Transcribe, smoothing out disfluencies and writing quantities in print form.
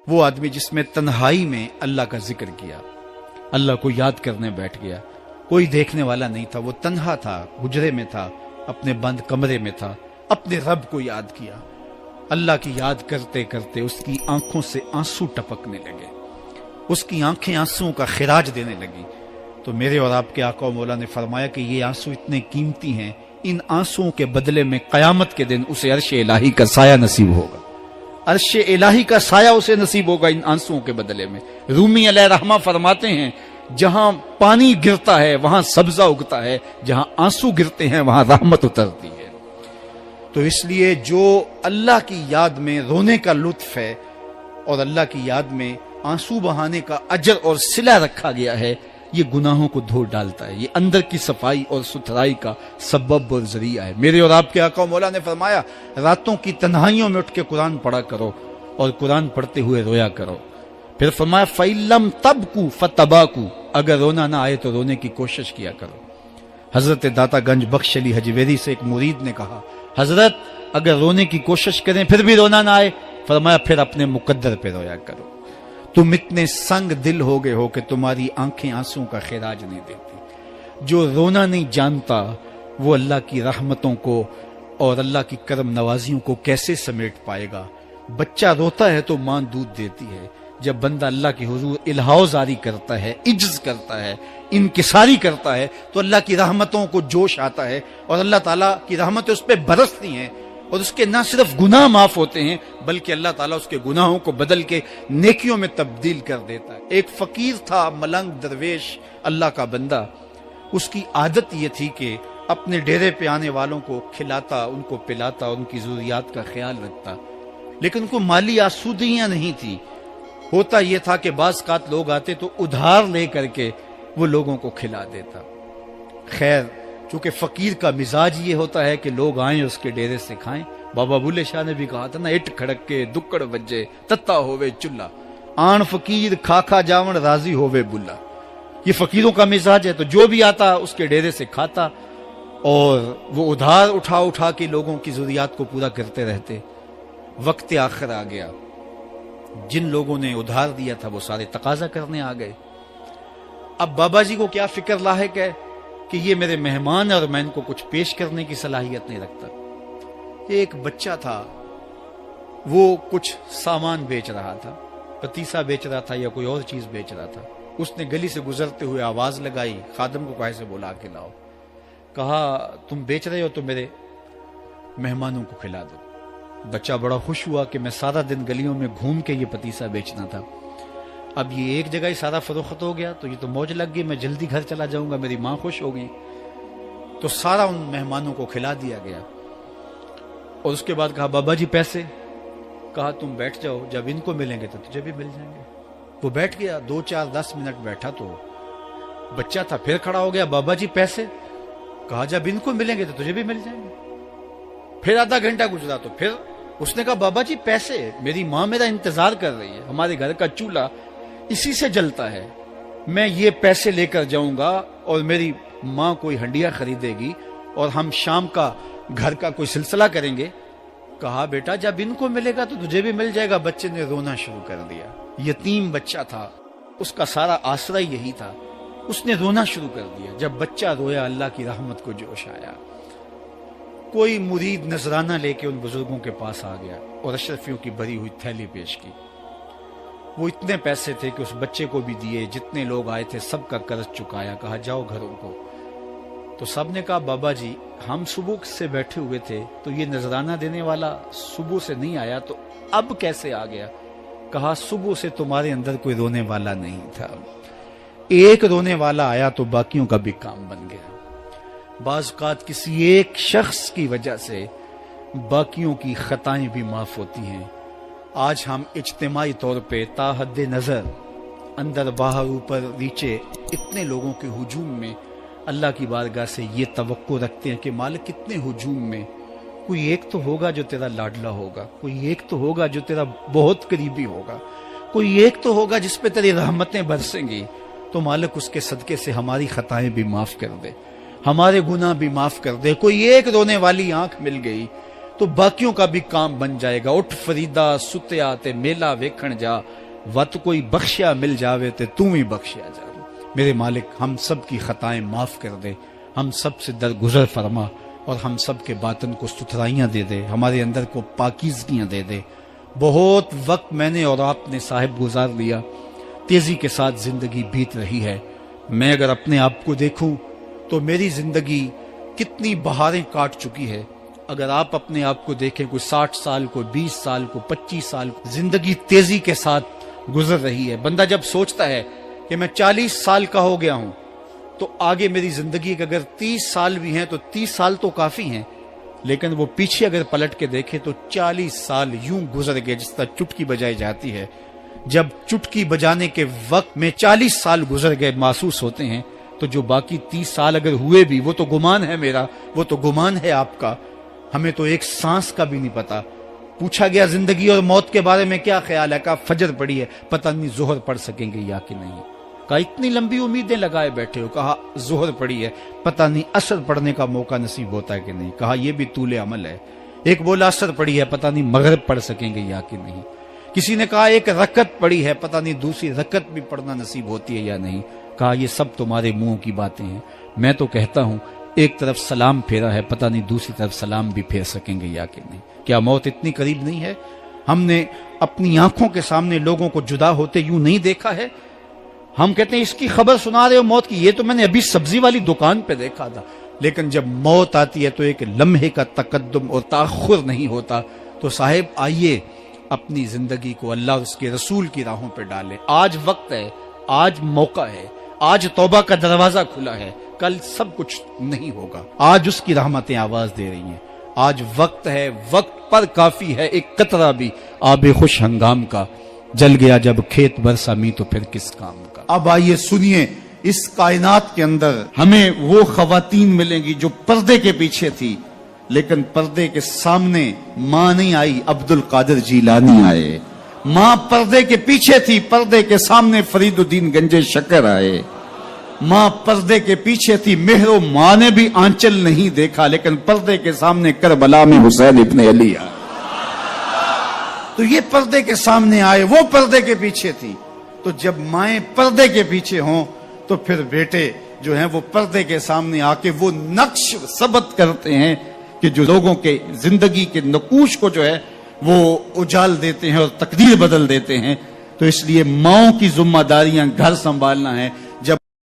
وہ آدمی جس میں تنہائی میں اللہ کا ذکر کیا، اللہ کو یاد کرنے بیٹھ گیا، کوئی دیکھنے والا نہیں تھا، وہ تنہا تھا، حجرے میں تھا، اپنے بند کمرے میں تھا، اپنے رب کو یاد کیا۔ اللہ کی یاد کرتے کرتے اس کی آنکھوں سے آنسو ٹپکنے لگے، اس کی آنکھیں آنسوؤں کا خراج دینے لگی۔ تو میرے اور آپ کے آقا و مولا نے فرمایا کہ یہ آنسو اتنے قیمتی ہیں، ان آنسوؤں کے بدلے میں قیامت کے دن اسے عرش الہی کا سایہ نصیب ہوگا، عرش الہی کا سایہ اسے نصیب ہوگا ان آنسوؤں کے بدلے میں۔ رومی علیہ رحمہ فرماتے ہیں جہاں پانی گرتا ہے وہاں سبزہ اگتا ہے، جہاں آنسو گرتے ہیں وہاں رحمت اترتی ہے۔ تو اس لیے جو اللہ کی یاد میں رونے کا لطف ہے اور اللہ کی یاد میں آنسو بہانے کا اجر اور صلہ رکھا گیا ہے، یہ گناہوں کو دھو ڈالتا ہے، یہ اندر کی صفائی اور ستھرائی کا سبب اور ذریعہ ہے۔ میرے اور آپ کے آقا و مولا نے فرمایا راتوں کی تنہائیوں میں اٹھ کے قرآن پڑھا کرو اور قرآن پڑھتے ہوئے رویا کرو۔ پھر فرمایا فَإِلَّمْ تَبْكُوا فَتَبَاكُوا، اگر رونا نہ آئے تو رونے کی کوشش کیا کرو۔ حضرت داتا گنج بخش علی حجویری سے ایک مرید نے کہا حضرت اگر رونے کی کوشش کریں پھر بھی رونا نہ آئے، فرمایا پھر اپنے مقدر پہ رویا کرو۔ تم اتنے سنگ دل ہو گئے ہو کہ تمہاری آنکھیں آنسوں کا خراج نہیں دیتی۔ جو رونا نہیں جانتا وہ اللہ کی رحمتوں کو اور اللہ کی کرم نوازیوں کو کیسے سمیٹ پائے گا؟ بچہ روتا ہے تو ماں دودھ دیتی ہے، جب بندہ اللہ کے حضور الہاؤ زاری کرتا ہے، عجز کرتا ہے، انکساری کرتا ہے تو اللہ کی رحمتوں کو جوش آتا ہے اور اللہ تعالیٰ کی رحمتیں اس پہ برستی ہیں، اور اس کے نہ صرف گناہ معاف ہوتے ہیں بلکہ اللہ تعالیٰ اس کے گناہوں کو بدل کے نیکیوں میں تبدیل کر دیتا ہے۔ ایک فقیر تھا، ملنگ درویش، اللہ کا بندہ، اس کی عادت یہ تھی کہ اپنے ڈیرے پہ آنے والوں کو کھلاتا، ان کو پلاتا، ان کی ضروریات کا خیال رکھتا، لیکن ان کو مالی آسودگیاں نہیں تھی۔ ہوتا یہ تھا کہ بعض اوقات لوگ آتے تو ادھار لے کر کے وہ لوگوں کو کھلا دیتا۔ خیر چونکہ فقیر کا مزاج یہ ہوتا ہے کہ لوگ آئیں اس کے ڈیرے سے کھائیں، بابا بلے شاہ نے بھی کہا تھا نا، اٹ کھڑک کے دکڑ بجے تتا ہووے چلا، آن فقیر کھا کھا جاون راضی ہووے بلا۔ یہ فقیروں کا مزاج ہے، تو جو بھی آتا اس کے ڈیرے سے کھاتا اور وہ ادھار اٹھا اٹھا کے لوگوں کی ضروریات کو پورا کرتے رہتے۔ وقت آخر آ گیا، جن لوگوں نے ادھار دیا تھا وہ سارے تقاضا کرنے آ گئے۔ اب بابا جی کو کیا فکر لاحق ہے کہ یہ میرے مہمان اور میں ان کو کچھ پیش کرنے کی صلاحیت نہیں رکھتا۔ ایک بچہ تھا، وہ کچھ سامان بیچ رہا تھا، پتیسا بیچ رہا تھا یا کوئی اور چیز بیچ رہا تھا۔ اس نے گلی سے گزرتے ہوئے آواز لگائی، خادم کو کہا سے بلا کے لاؤ، کہا تم بیچ رہے ہو تو میرے مہمانوں کو کھلا دو۔ بچہ بڑا خوش ہوا کہ میں سارا دن گلیوں میں گھوم کے یہ پتیسا بیچنا تھا، اب یہ ایک جگہ ہی سارا فروخت ہو گیا تو یہ تو موج لگ گئی، میں جلدی گھر چلا جاؤں گا، میری ماں خوش ہوگی۔ تو سارا ان مہمانوں کو کھلا دیا گیا اور اس کے بعد کہا بابا جی پیسے؟ کہا تم بیٹھ جاؤ، جب ان کو ملیں گے تو تجھے بھی مل جائیں گے۔ وہ بیٹھ گیا، 2 4 10 منٹ بیٹھا تو بچہ تھا، پھر کھڑا ہو گیا، بابا جی پیسے؟ کہا جب ان کو ملیں گے تو تجھے بھی مل جائیں گے۔ پھر آدھا گھنٹہ گزرا تو پھر اس نے کہا بابا جی پیسے؟ میری ماں میرا انتظار کر رہی ہے، ہمارے گھر کا چولہا اسی سے جلتا ہے، میں یہ پیسے لے کر جاؤں گا اور میری ماں کوئی ہنڈیا خریدے گی اور ہم شام کا گھر کا کوئی سلسلہ کریں گے۔ کہا بیٹا جب ان کو ملے گا تو تجھے بھی مل جائے گا۔ بچے نے رونا شروع کر دیا، یتیم بچہ تھا، اس کا سارا آسرا یہی تھا، اس نے رونا شروع کر دیا۔ جب بچہ رویا اللہ کی رحمت کو جوش آیا، کوئی مرید نذرانہ لے کے ان بزرگوں کے پاس آ گیا اور اشرفیوں کی بھری ہوئی تھیلی پیش کی۔ وہ اتنے پیسے تھے کہ اس بچے کو بھی دیے، جتنے لوگ آئے تھے سب کا قرض چکایا، کہا جاؤ گھروں کو۔ تو سب نے کہا بابا جی ہم صبح سے بیٹھے ہوئے تھے تو یہ نذرانہ دینے والا صبح سے نہیں آیا تو اب کیسے آ گیا؟ کہا صبح سے تمہارے اندر کوئی رونے والا نہیں تھا، ایک رونے والا آیا تو باقیوں کا بھی کام بن گیا۔ بعض اوقات کسی ایک شخص کی وجہ سے باقیوں کی خطائیں بھی معاف ہوتی ہیں۔ آج ہم اجتماعی طور پہ تا حد نظر اندر باہر اوپر نیچے اتنے لوگوں کے ہجوم میں اللہ کی بارگاہ سے یہ توقع رکھتے ہیں کہ مالک کتنے ہجوم میں کوئی ایک تو ہوگا جو تیرا لاڈلا ہوگا، کوئی ایک تو ہوگا جو تیرا بہت قریبی ہوگا، کوئی ایک تو ہوگا جس پہ تیری رحمتیں برسیں گی۔ تو مالک اس کے صدقے سے ہماری خطائیں بھی معاف کر دے، ہمارے گناہ بھی معاف کر دے۔ کوئی ایک رونے والی آنکھ مل گئی تو باقیوں کا بھی کام بن جائے گا. اٹھ فریدا ستیا تے میلا ویکھن جا, وت کوئی بخشیا مل جاوے تے تو ہی بخشیا جا. میرے مالک ہم سب کی خطائیں معاف کر دے, ہم سب سے درگزر فرما, اور ہم سب کے باطن کو ستھرائیاں دے دے, ہمارے اندر کو پاکیزگیاں دے دے. بہت وقت میں نے اور آپ نے صاحب گزار لیا, تیزی کے ساتھ زندگی بیت رہی ہے. میں اگر اپنے آپ کو دیکھوں تو میری زندگی کتنی بہاریں کاٹ چکی ہے. اگر آپ اپنے آپ کو دیکھیں, کوئی 60 سال, کوئی 20 سال, کوئی 25 سال, زندگی تیزی کے ساتھ گزر رہی ہے. بندہ جب سوچتا ہے کہ میں 40 سال کا ہو گیا ہوں تو آگے میری زندگی کے اگر 30 سال بھی ہیں تو 30 سال تو کافی ہیں, لیکن وہ پیچھے اگر پلٹ کے دیکھے تو 40 سال یوں گزر گئے جس طرح چٹکی بجائی جاتی ہے. جب چٹکی بجانے کے وقت میں 40 سال گزر گئے محسوس ہوتے ہیں, تو جو باقی 30 سال اگر ہوئے بھی, وہ تو گمان ہے میرا, وہ تو گمان ہے آپ کا. ہمیں تو ایک سانس کا بھی نہیں پتا. پوچھا گیا زندگی اور موت کے بارے میں کیا خیال ہے, کہا فجر پڑی ہے, پتہ نہیں ظہر پڑھ سکیں گے یا کہ نہیں. کہا اتنی لمبی امیدیں لگائے بیٹھے ہو, کہا ظہر پڑی ہے, پتہ نہیں عصر پڑھنے کا موقع نصیب ہوتا ہے کہ نہیں. کہا یہ بھی طول عمل ہے. ایک بولا عصر پڑی ہے, پتہ نہیں مغرب پڑھ سکیں گے یا کہ نہیں. کسی نے کہا ایک رکعت پڑی ہے, پتہ نہیں دوسری رکعت بھی پڑھنا نصیب ہوتی ہے یا نہیں. کہا یہ سب تمہارے منہوں کی باتیں ہیں. میں تو کہتا ہوں ایک طرف سلام پھیرا ہے, پتہ نہیں دوسری طرف سلام بھی پھیر سکیں گے یا کہ نہیں. کیا موت اتنی قریب نہیں ہے؟ ہم نے اپنی آنکھوں کے سامنے لوگوں کو جدا ہوتے یوں نہیں دیکھا ہے. ہم کہتے ہیں اس کی خبر سنا رہے ہو موت کی, یہ تو میں نے ابھی سبزی والی دکان پہ دیکھا تھا. لیکن جب موت آتی ہے تو ایک لمحے کا تقدم اور تاخر نہیں ہوتا. تو صاحب آئیے اپنی زندگی کو اللہ اور اس کے رسول کی راہوں پہ ڈالیں. آج وقت ہے, آج موقع ہے, آج توبہ کا دروازہ کھلا ہے, کل سب کچھ نہیں ہوگا. آج اس کی رحمتیں آواز دے رہی ہیں. آج وقت ہے, وقت پر کافی ہے ایک قطرہ بھی آب خوش ہنگام کا. جل گیا جب کھیت برسا می تو پھر کس کام کا. اب آئیے سنیے, اس کائنات کے اندر ہمیں وہ خواتین ملیں گی جو پردے کے پیچھے تھی, لیکن پردے کے سامنے ماں نہیں آئی, عبد القادر جیلانی آئے. ماں پردے کے پیچھے تھی, پردے کے سامنے فرید الدین گنج شکر آئے. ماں پردے کے پیچھے تھی, مہر و ماں نے بھی آنچل نہیں دیکھا, لیکن پردے کے سامنے کربلا میں حسین ابن علی آئے. تو یہ پردے کے سامنے آئے, وہ پردے کے پیچھے تھی. تو جب مائیں پردے کے پیچھے ہوں تو پھر بیٹے جو ہیں وہ پردے کے سامنے آ کے وہ نقش ثبت کرتے ہیں کہ جو لوگوں کے زندگی کے نقوش کو جو ہے وہ اجال دیتے ہیں اور تقدیر بدل دیتے ہیں. تو اس لیے ماؤں کی ذمہ داریاں گھر سنبھالنا ہے,